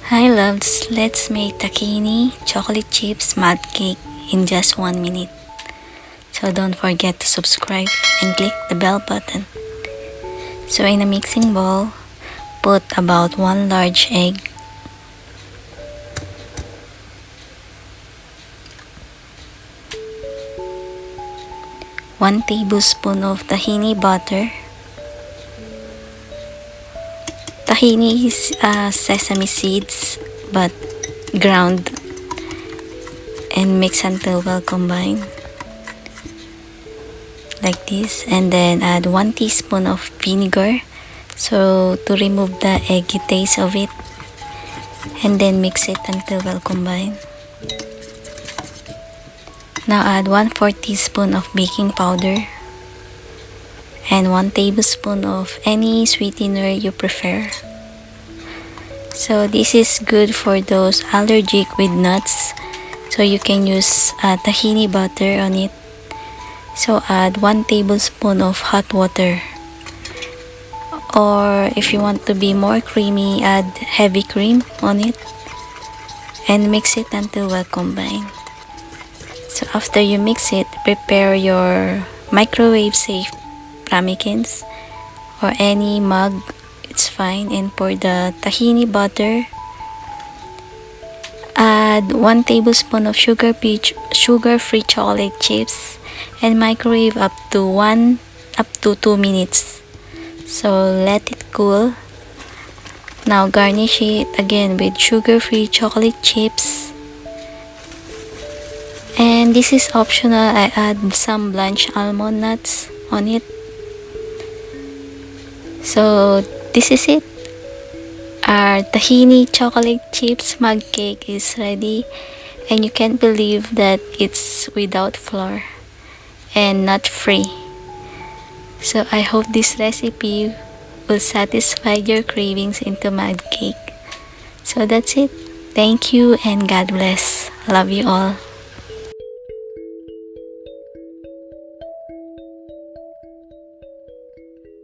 Hi loves, let's make tahini chocolate chips mud cake in just 1 minute. So don't forget to subscribe and click the bell button. So in a mixing bowl, put about 1 large egg, one tablespoon of tahini butter. Tahini is sesame seeds but ground and mix until well combined like this, and then add 1 teaspoon of vinegar so to remove the eggy taste of it, and then mix it until well combined. Now add 1/4 teaspoon of baking powder and 1 tablespoon of any sweetener you prefer. So this is good for those allergic with nuts, so you can use tahini butter on it. So add 1 tablespoon of hot water, or if you want to be more creamy, add heavy cream on it and mix it until well combined. So after you mix it, prepare your microwave safe ramekins or any mug, it's fine, and pour the tahini butter. Add 1 tablespoon of sugar-free chocolate chips and microwave up to 2 minutes. So let it cool. Now garnish it again with sugar-free chocolate chips. And this is optional, I add some Blanche almond nuts on it. So this is it. Our tahini chocolate chips mug cake is ready, and you can't believe that it's without flour and nut free. So I hope this recipe will satisfy your cravings into mug cake. So that's it. Thank you and God bless. Love you all.